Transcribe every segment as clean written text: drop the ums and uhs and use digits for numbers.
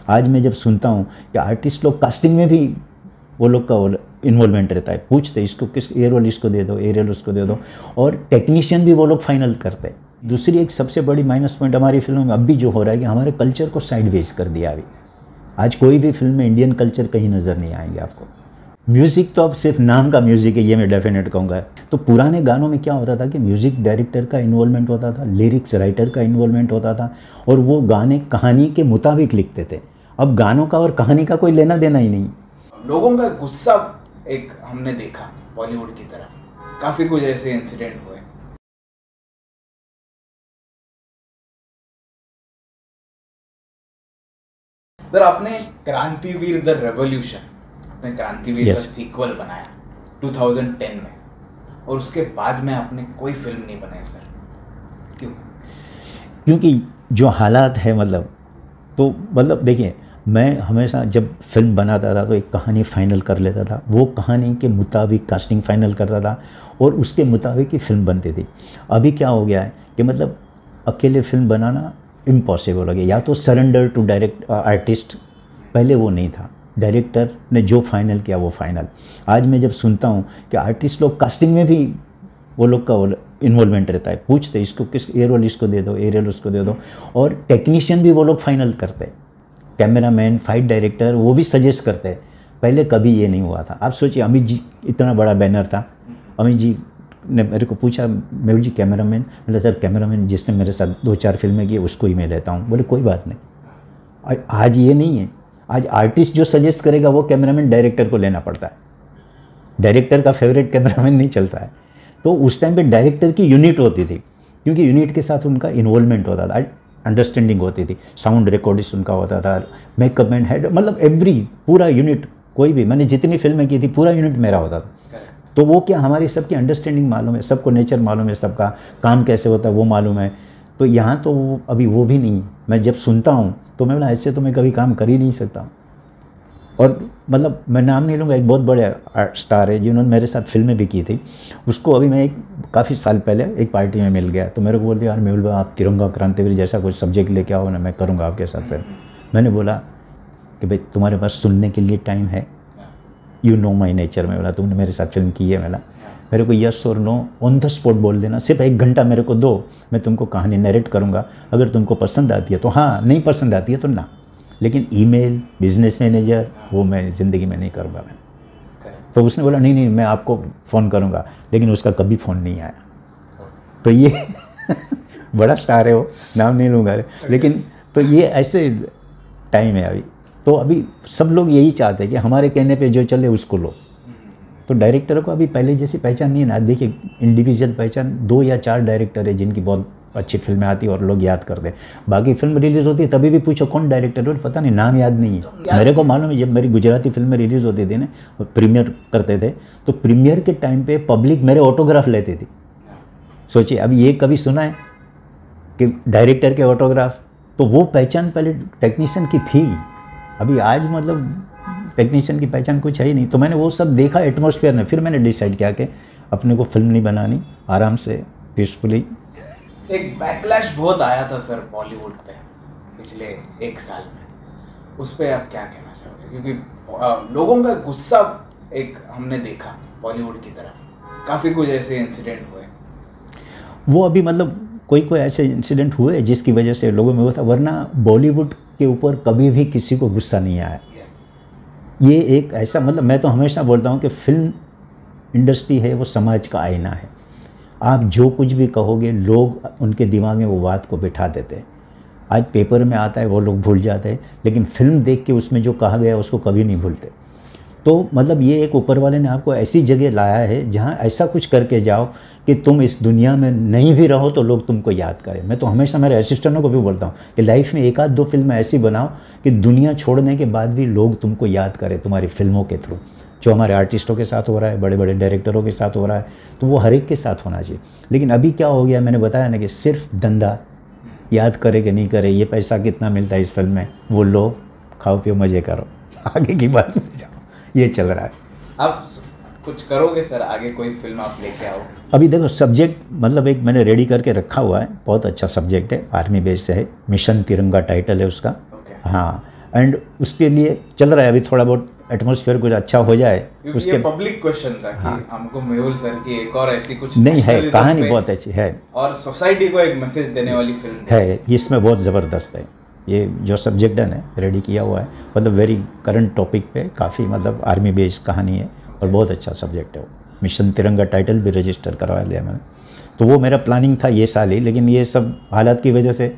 आज मैं जब सुनता हूँ कि आर्टिस्ट लोग कास्टिंग में भी वो लोग का इन्वॉल्वमेंट रहता है, पूछते इसको किस ये रोल इसको दे दो, ये रोल उसको दे दो, और टेक्नीशियन भी वो लोग फाइनल करते हैं। दूसरी एक सबसे बड़ी माइनस पॉइंट हमारी फिल्मों में अब भी जो हो रहा है कि हमारे कल्चर को साइडवेज कर दिया अभी। आज कोई भी फिल्म में इंडियन कल्चर कहीं नज़र नहीं आएंगे आपको। म्यूज़िक तो अब सिर्फ नाम का म्यूज़िक है, ये मैं डेफिनेट कहूँगा। तो पुराने गानों में क्या होता था कि म्यूज़िक डायरेक्टर का इन्वॉल्वमेंट होता था, लिरिक्स राइटर का इन्वॉल्वमेंट होता था, और वो गाने कहानी के मुताबिक लिखते थे। अब गानों का और कहानी का कोई लेना देना ही नहीं। लोगों का गुस्सा एक हमने देखा बॉलीवुड की तरफ, काफ़ी कुछ ऐसे इंसिडेंट हुए। सर आपने क्रांतिवीर द रेवोल्यूशन, आपने क्रांतिवीर का सीक्वल बनाया 2010 में, और उसके बाद में आपने कोई फिल्म नहीं बनाई सर, क्यों? क्योंकि जो हालात है मतलब देखिए, मैं हमेशा जब फिल्म बनाता था तो एक कहानी फाइनल कर लेता था, वो कहानी के मुताबिक कास्टिंग फाइनल करता था और उसके मुताबिक ही फिल्म बनती थी। अभी क्या हो गया है कि मतलब अकेले फिल्म बनाना इम्पॉसिबल हो गया। या तो सरेंडर टू डायरेक्ट आर्टिस्ट, पहले वो नहीं था, डायरेक्टर ने जो फाइनल किया वो फाइनल। आज मैं जब सुनता हूँ कि आर्टिस्ट लोग कास्टिंग में भी वो लोग का इन्वॉल्वमेंट रहता है, पूछते इसको किस ये रोल इसको दे दो, ये रोल उसको दे दो, और टेक्नीशियन भी वो लोग फाइनल करते हैं। कैमरामैन, फाइट डायरेक्टर वो भी सजेस्ट करते हैं। पहले कभी ये नहीं हुआ था। आप सोचिए, अमित जी इतना बड़ा बैनर था, अमित जी ने मेरे को पूछा, मेहुल जी कैमरामैन, बोला सर कैमरामैन जिसने मेरे साथ 2-4 फिल्में की उसको ही मैं लेता हूँ। बोले कोई बात नहीं। आज ये नहीं है, आज आर्टिस्ट जो सजेस्ट करेगा वो कैमरामैन डायरेक्टर को लेना पड़ता है। डायरेक्टर का फेवरेट कैमरामैन नहीं चलता है। तो उस टाइम पे डायरेक्टर की यूनिट होती थी, क्योंकि यूनिट के साथ उनका इन्वॉल्वमेंट होता था, अंडरस्टैंडिंग होती थी, साउंड रिकॉर्डिस्ट उनका होता था, मेकअप मैन, हेड, मतलब एवरी पूरा यूनिट, कोई भी, मैंने जितनी फिल्में की थी पूरा यूनिट मेरा होता था। तो वो क्या, हमारी सबकी अंडरस्टैंडिंग मालूम है, सबको नेचर मालूम है, सबका काम कैसे होता है वो मालूम है। तो यहाँ तो अभी वो भी नहीं है। मैं जब सुनता हूँ तो मैं बोला ऐसे तो मैं कभी काम कर ही नहीं सकता। और मतलब मैं नाम नहीं लूँगा, एक बहुत बड़े आर्ट स्टार है जिन्होंने मेरे साथ फिल्में भी की थी, उसको अभी मैं काफ़ी साल पहले एक पार्टी में मिल गया, तो मेरे को बोल दिया यार मेहुल भाई आप तिरंगा क्रांतिवीर जैसा कुछ सब्जेक्ट लेके आओ ना, मैं करूँगा आपके साथ फिल्म। मैंने बोला कि भाई तुम्हारे पास सुनने के लिए टाइम है, यू नो माई नेचर। में बोला तुमने मेरे साथ फिल्म की है, बोला मेरे को यस और नो ऑन द स्पॉट बोल देना, सिर्फ 1 घंटा मेरे को दो, मैं तुमको कहानी नरेट करूँगा, अगर तुमको पसंद आती है तो हाँ, नहीं पसंद आती है तो ना, लेकिन ईमेल, बिजनेस मैनेजर वो मैं ज़िंदगी में नहीं करूँगा मैं। तो उसने बोला नहीं मैं आपको फ़ोन करूँगा, लेकिन उसका कभी फ़ोन नहीं आया। तो ये बड़ा स्टार है वो, नाम नहीं लूँगा, लेकिन तो ये ऐसे टाइम है अभी। तो अभी सब लोग यही चाहते हैं कि हमारे कहने पे जो चले उसको लो। तो डायरेक्टर को अभी पहले जैसी पहचान नहीं है ना। देखिए इंडिविजुअल पहचान 2 या 4 डायरेक्टर है जिनकी बहुत अच्छी फिल्में आती है और लोग याद करते हैं। बाकी फिल्म रिलीज़ होती है तभी भी पूछो कौन डायरेक्टर है, पता नहीं, नाम याद नहीं है। मेरे को मालूम है जब मेरी गुजराती फिल्में रिलीज़ होती थी ना, प्रीमियर करते थे, तो प्रीमियर के टाइम पे पब्लिक मेरे ऑटोग्राफ लेती थी। सोचिए, अब ये कभी सुना है कि डायरेक्टर के ऑटोग्राफ? तो वो पहचान पहले टेक्नीशियन की थी, अभी आज मतलब टेक्नीशियन की पहचान कुछ है ही नहीं। तो मैंने वो सब देखा एटमॉस्फेयर में, फिर मैंने डिसाइड किया कि अपने को फिल्म नहीं बनानी, आराम से पीसफुली। एक बैकलैश बहुत आया था सर बॉलीवुड पे पिछले 1 साल में, उस पर आप क्या कहना चाहोगे? क्योंकि लोगों का गुस्सा एक हमने देखा बॉलीवुड की तरफ, काफ़ी कुछ ऐसे इंसिडेंट हुए। वो अभी मतलब कोई ऐसे इंसिडेंट हुए जिसकी वजह से लोगों में हुआ था, वरना बॉलीवुड के ऊपर कभी भी किसी को गुस्सा नहीं आया। ये एक ऐसा, मतलब मैं तो हमेशा बोलता हूँ कि फिल्म इंडस्ट्री है वो समाज का आईना है। आप जो कुछ भी कहोगे लोग उनके दिमाग में वो बात को बिठा देते हैं। आज पेपर में आता है वो लोग भूल जाते हैं, लेकिन फिल्म देख के उसमें जो कहा गया उसको कभी नहीं भूलते। तो मतलब ये एक ऊपर वाले ने आपको ऐसी जगह लाया है जहाँ ऐसा कुछ करके जाओ कि तुम इस दुनिया में नहीं भी रहो तो लोग तुमको याद करें। मैं तो हमेशा मेरे असिस्टेंटों को भी बोलता हूँ कि लाइफ में 1-2 फिल्में ऐसी बनाओ कि दुनिया छोड़ने के बाद भी लोग तुमको याद करें तुम्हारी फिल्मों के थ्रू। जो हमारे आर्टिस्टों के साथ हो रहा है, बड़े बड़े डायरेक्टरों के साथ हो रहा है, तो वो हर एक के साथ होना चाहिए। लेकिन अभी क्या हो गया, मैंने बताया ना कि सिर्फ धंधा, याद करे कि नहीं करे, ये पैसा कितना मिलता है इस फिल्म में, वो लो, खाओ पियो, मज़े करो, आगे की बात में जाओ, ये चल रहा है। आप कुछ करोगे सर आगे, कोई फिल्म आप लेके आओ? अभी देखो सब्जेक्ट मतलब एक मैंने रेडी करके रखा हुआ है, बहुत अच्छा सब्जेक्ट है, आर्मी बेस से है, मिशन तिरंगा टाइटल है उसका। Okay. हाँ, एंड उसके लिए चल रहा है अभी, थोड़ा बहुत एटमॉस्फेयर कुछ अच्छा हो जाए उसके। ये पब्लिक क्वेश्चन था कि हमको मेहुल सर की एक और ऐसी कुछ नहीं है, कहानी बहुत अच्छी है और सोसाइटी को एक मैसेज देने वाली फिल्म है, इसमें बहुत ज़बरदस्त है। ये जो सब्जेक्ट है रेडी किया हुआ है, मतलब वेरी करंट टॉपिक पे, काफ़ी मतलब आर्मी बेस्ड कहानी है और बहुत अच्छा सब्जेक्ट है वो। मिशन तिरंगा टाइटल भी रजिस्टर करवा लिया मैंने, तो वो मेरा प्लानिंग था ये साल ही, लेकिन ये सब हालात की वजह से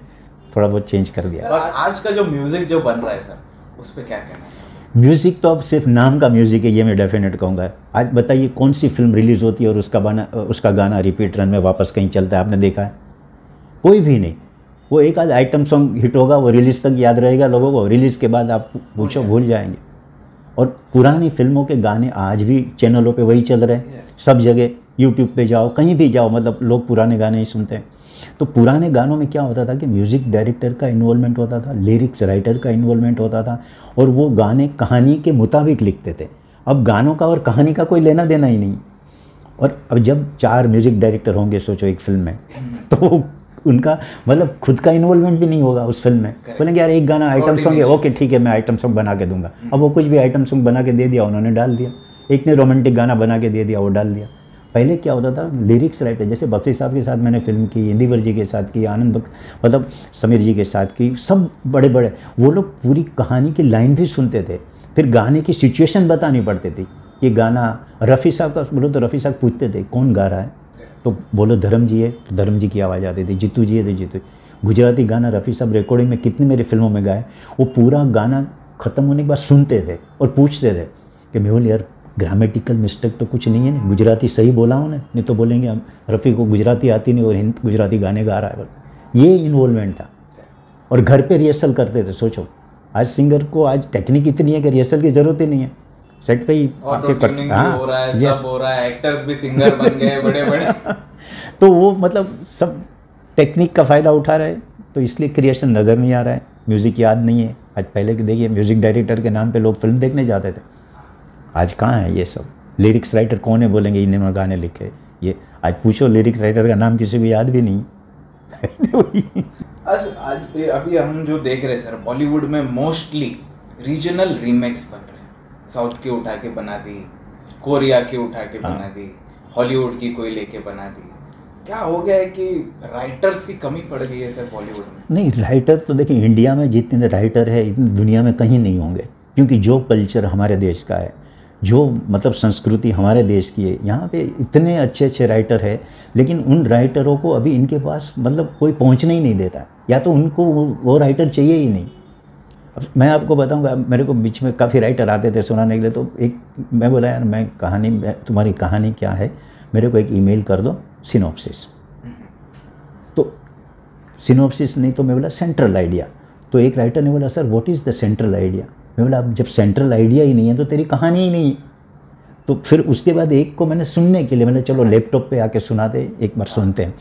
थोड़ा बहुत चेंज कर दिया। और आज का जो म्यूजिक जो बन रहा है सर, उस पर क्या कहना है? म्यूज़िक तो अब सिर्फ नाम का म्यूज़िक है, ये मैं डेफिनेट कहूँगा। आज बताइए कौन सी फिल्म रिलीज़ होती है और उसका गाना रिपीट रन में वापस कहीं चलता है, आपने देखा है? कोई भी नहीं। वो एक आध आइटम सॉन्ग हिट होगा, वो रिलीज़ तक याद रहेगा लोगों को, रिलीज़ के बाद आप पूछो भूल जाएंगे। और पुरानी फिल्मों के गाने आज भी चैनलों पे वही चल रहे हैं, सब जगह यूट्यूब पे जाओ, कहीं भी जाओ, मतलब लोग पुराने गाने ही सुनते हैं। तो पुराने गानों में क्या होता था कि म्यूज़िक डायरेक्टर का इन्वॉल्वमेंट होता था, लिरिक्स राइटर का इन्वॉल्वमेंट होता था, और वो गाने कहानी के मुताबिक लिखते थे। अब गानों का और कहानी का कोई लेना देना ही नहीं। और अब जब 4 म्यूज़िक डायरेक्टर होंगे सोचो एक फिल्म में, तो उनका मतलब खुद का इन्वॉल्वमेंट भी नहीं होगा उस फिल्म में। बोलेंगे यार एक गाना आइटम सॉन्ग है, ओके ठीक है मैं आइटम सॉन्ग बना के दूंगा। अब वो कुछ भी आइटम सॉन्ग बना के दे दिया, उन्होंने डाल दिया। एक ने रोमांटिक गाना बना के दे दिया, वो डाल दिया। पहले क्या होता था, लिरिक्स राइटर, जैसे बख्शी साहब के साथ मैंने फिल्म की, इंदिवर जी के साथ की, आनंद मतलब समीर जी के साथ की, सब बड़े बड़े, वो लोग पूरी कहानी की लाइन भी सुनते थे, फिर गाने की सिचुएशन बतानी पड़ती थी। ये गाना रफ़ी साहब का बोलो तो रफ़ी साहब पूछते थे कौन गा रहा है, तो बोलो धर्म जी है तो धर्म जी की आवाज़ आती थी, जीतू जी है तो जीतू। गुजराती गाना रफ़ी साहब रिकॉर्डिंग में कितनी मेरी फिल्मों में गाए, वो पूरा गाना ख़त्म होने के बाद सुनते थे और पूछते थे कि मेहुल यार ग्रामेटिकल मिस्टेक तो कुछ नहीं है ना, गुजराती सही बोला हूँ ना, नहीं तो बोलेंगे हम रफ़ी को गुजराती आती नहीं और गुजराती गाने गा रहा है। ये इन्वॉल्वमेंट था और घर पे रिहर्सल करते थे। सोचो आज सिंगर को आज टेक्निक इतनी है कि रिहर्सल की ज़रूरत ही नहीं है, सेट पे ही ट्यूनिंग हो रहा है, सब हो रहा है, एक्टर्स भी सिंगर बन गए बड़े बड़े। तो वो मतलब सब टेक्निक का फ़ायदा उठा रहे, तो इसलिए क्रिएशन नज़र नहीं आ रहा है, म्यूज़िक याद नहीं है। आज पहले के देखिए म्यूज़िक डायरेक्टर के नाम पे लोग फिल्म देखने जाते थे, आज कहाँ है ये सब। लिरिक्स राइटर कौन है, बोलेंगे इन्होंने गाने लिखे। ये आज पूछो लिरिक्स राइटर का नाम किसी को याद भी नहीं। आज अभी हम जो देख रहे हैं सर, बॉलीवुड में मोस्टली रीजनल रीमेक्स बन रहे हैं। साउथ की उठा के बना दी, कोरिया की उठा के बना दी, हॉलीवुड की कोई लेके बना दी। क्या हो गया है कि राइटर्स की कमी पड़ गई है सर बॉलीवुड में? नहीं, राइटर तो देखिए इंडिया में जितने राइटर है इतनी दुनिया में कहीं नहीं होंगे, क्योंकि जो कल्चर हमारे देश का है, जो मतलब संस्कृति हमारे देश की है, यहाँ पे इतने अच्छे अच्छे राइटर है, लेकिन उन राइटरों को अभी इनके पास मतलब कोई पहुँचने ही नहीं देता, या तो उनको वो राइटर चाहिए ही नहीं। अब मैं आपको बताऊंगा, मेरे को बीच में काफ़ी राइटर आते थे सुनाने के लिए, तो एक मैं बोला यार मैं तुम्हारी कहानी क्या है, मेरे को एक ईमेल कर दो सिनॉप्सिस। तो सिनॉप्सिस नहीं तो मैं बोला सेंट्रल आइडिया। तो एक राइटर ने बोला sir what is the central idea. मैं बोला अब जब सेंट्रल आइडिया ही नहीं है तो तेरी कहानी ही नहीं है। तो फिर उसके बाद एक को मैंने सुनने के लिए मैंने चलो लैपटॉप पे आके सुना दे, एक बार सुनते हैं।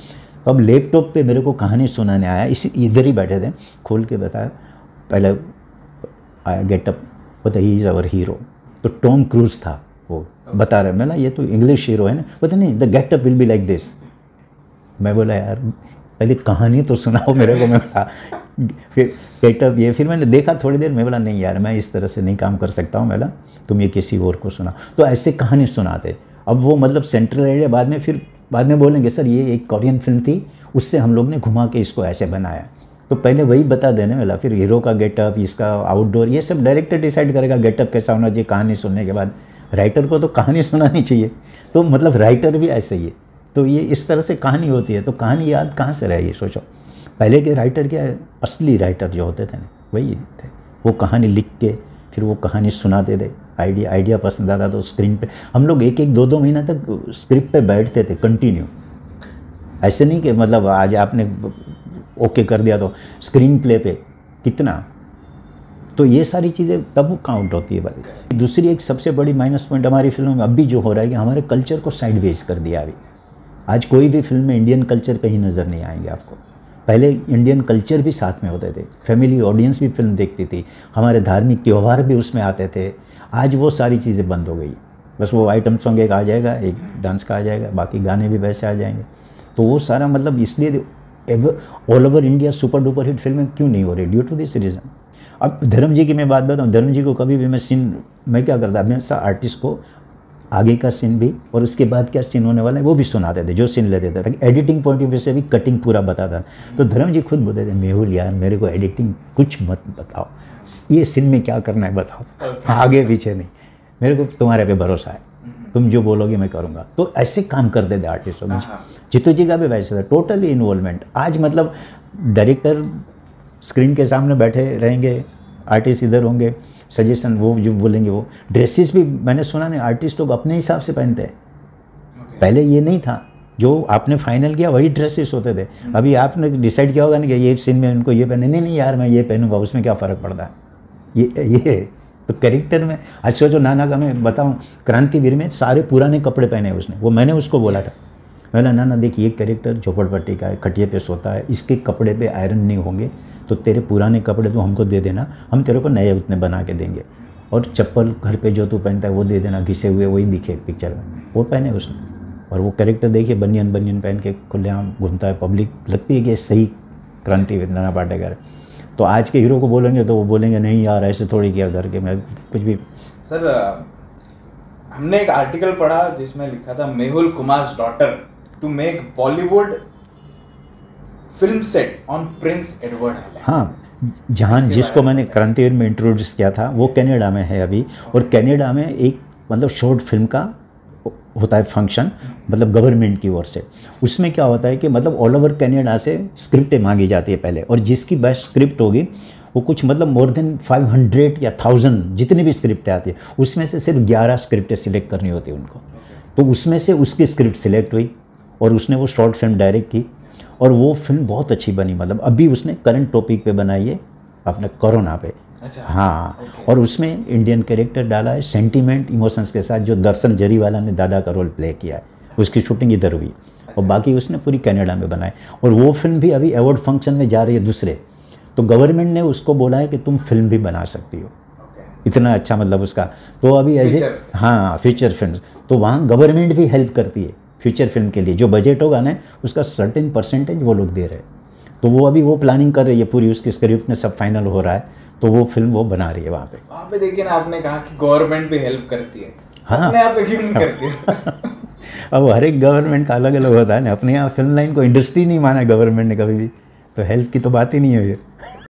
तो अब लैपटॉप पे मेरे को कहानी सुनाने आया, इसी इधर ही बैठे थे, खोल के बताया। पहले आया गेटअप, बोलता ही इज़ आवर हीरो। तो टॉम क्रूज था वो बता रहे, मैं ना ये तो इंग्लिश हीरो है ना, बोलते नहीं the getup will be like this. मैं बोला यार पहले कहानी तो सुनाओ मेरे को। मैं बोला फिर गेटअप ये, फिर मैंने देखा थोड़ी देर, मैं बोला नहीं यार मैं इस तरह से नहीं काम कर सकता हूँ, मैं बोला तुम ये किसी और को सुना। तो ऐसे कहानी सुनाते। अब वो मतलब सेंट्रल आइडिया बाद में बोलेंगे सर ये एक कोरियन फिल्म थी, उससे हम लोग ने घुमा के इसको ऐसे बनाया। तो पहले वही बता देने वाला, फिर हीरो का गेटअप, इसका आउटडोर, ये सब डायरेक्टर डिसाइड करेगा गेटअप कैसा होना चाहिए। कहानी सुनने के बाद राइटर को तो कहानी सुनानी चाहिए। तो मतलब राइटर भी ऐसे ही है। तो ये इस तरह से कहानी होती है। तो कहानी याद कहाँ से रहेगी सोचो। पहले के राइटर क्या है, असली राइटर जो होते थे ना वही थे, वो कहानी लिख के फिर वो कहानी सुनाते थे। आइडिया पसंद आता तो स्क्रीन पे हम लोग 1-2 महीना तक स्क्रिप्ट पे बैठते थे कंटिन्यू। ऐसे नहीं कि मतलब आज आपने ओके कर दिया तो स्क्रीन प्ले पे कितना। तो ये सारी चीज़ें तब काउंट होती है भाई। दूसरी एक सबसे बड़ी माइनस पॉइंट हमारी फिल्मों में अभी जो हो रहा है कि हमारे कल्चर को साइडवेज कर दिया। अभी आज कोई भी फिल्म में इंडियन कल्चर कहीं नज़र नहीं आएंगे आपको। पहले इंडियन कल्चर भी साथ में होते थे, फैमिली ऑडियंस भी फिल्म देखती थी, हमारे धार्मिक त्यौहार भी उसमें आते थे। आज वो सारी चीज़ें बंद हो गई। बस वो आइटम सॉन्ग एक आ जाएगा, एक डांस का आ जाएगा, बाकी गाने भी वैसे आ जाएंगे। तो वो सारा मतलब इसलिए all over India super duper hit फिल्में क्यों नहीं हो रही, ड्यू टू दिस रीज़न। अब धर्म जी की मैं बात बताऊँ, धर्म जी को कभी भी मैं क्या करता, हमेशा आर्टिस्ट को आगे का सीन भी और उसके बाद क्या सीन होने वाला है वो भी सुनाते थे, जो सीन लेते थे, ताकि एडिटिंग पॉइंट ऑफ व्यू से भी कटिंग पूरा बताता। तो धर्म जी खुद बोलते थे, मेहुल यार मेरे को एडिटिंग कुछ मत बताओ, ये सीन में क्या करना है बताओ, आगे पीछे नहीं, मेरे को तुम्हारे पे भरोसा है, तुम जो बोलोगे मैं करूँगा। तो ऐसे काम करते थे आर्टिस्ट। जीतू जी का भी वैसे था, टोटली इन्वॉल्वमेंट। आज मतलब डायरेक्टर स्क्रीन के सामने बैठे रहेंगे, आर्टिस्ट इधर होंगे, सजेशन वो जो बोलेंगे वो। ड्रेसेस भी मैंने सुना नहीं, आर्टिस्ट लोग अपने हिसाब से पहनते हैं। पहले ये नहीं था, जो आपने फाइनल किया वही ड्रेसेस होते थे। अभी आपने डिसाइड किया होगा ना कि ये सीन में उनको ये पहने, नहीं यार मैं ये पहनूंगा, उसमें क्या फ़र्क पड़ता है। ये तो कैरेक्टर में आज सोचो, नाना का मैं बताऊँ, क्रांतिवीर में सारे पुराने कपड़े पहने उसने, वो मैंने उसको बोला था, मैंने नाना देखिए ये कैरेक्टर झोपड़पट्टी का है, खटिए पे सोता है, इसके कपड़े पे आयरन नहीं होंगे, तो तेरे पुराने कपड़े तो हमको दे देना, हम तेरे को नए उतने बना के देंगे, और चप्पल घर पे जो तू पहनता है वो दे देना, घिसे हुए वही दिखे पिक्चर में। वो पहने उसने, और वो कैरेक्टर देखिए बनियन पहन के खुलेआम घूमता है, पब्लिक लगती है कि सही क्रांतिवीर नाना पाटेकर है। तो आज के हीरो को बोलेंगे तो वो बोलेंगे नहीं यार ऐसे थोड़ी किया करके, मैं कुछ भी। सर हमने एक आर्टिकल पढ़ा जिसमें लिखा था Mehul Kumar's daughter to make Bollywood film set on Prince Edward Island. हाँ, जहाँ जिसको मैंने क्रांतिवीर में इंट्रोड्यूस किया था वो कनाडा में है अभी, और कनाडा में एक मतलब शॉर्ट फिल्म का होता है फंक्शन, मतलब गवर्नमेंट की ओर से। उसमें क्या होता है कि मतलब ऑल ओवर कनाडा से स्क्रिप्टें मांगी जाती है पहले, और जिसकी बेस्ट स्क्रिप्ट होगी वो कुछ मतलब मोर देन 500 या 1000 जितनी भी स्क्रिप्टें आती है उसमें से सिर्फ 11 स्क्रिप्टें सिलेक्ट करनी होती है उनको। तो उसमें से उसकी स्क्रिप्ट सिलेक्ट हुई और उसने वो शॉर्ट फिल्म डायरेक्ट की, और वो फिल्म बहुत अच्छी बनी। मतलब अभी उसने करंट टॉपिक पे बनाई है, अपने कोरोना पे। अच्छा, हाँ, और उसमें इंडियन कैरेक्टर डाला है, सेंटीमेंट इमोशंस के साथ, जो दर्शन जरीवाला ने दादा का रोल प्ले किया है, उसकी शूटिंग इधर हुई, और बाकी उसने पूरी कनाडा में बनाई। और वो फिल्म भी अभी अवार्ड फंक्शन में जा रही है दूसरे, तो गवर्नमेंट ने उसको बोला है कि तुम फिल्म भी बना सकती हो, इतना अच्छा मतलब उसका। तो अभी ऐसे हाँ फीचर फिल्म, तो वहाँ गवर्नमेंट भी हेल्प करती है फीचर फिल्म के लिए, जो बजट होगा ना उसका सर्टेन परसेंटेज वो लोग दे रहे हैं। तो वो अभी वो प्लानिंग कर रही है पूरी, उसकी स्क्रिप्ट में सब फाइनल हो रहा है, तो वो फिल्म वो बना रही है वहाँ पे देखिए ना, आपने कहा कि गवर्नमेंट भी हेल्प करती है, हाँ, अपने यहाँ पे क्यों नहीं करती है? अब हर एक गवर्नमेंट का अलग अलग होता है ना, अपने यहाँ फिल्म लाइन को इंडस्ट्री नहीं माना गवर्नमेंट ने कभी भी, तो हेल्प की तो बात ही नहीं है।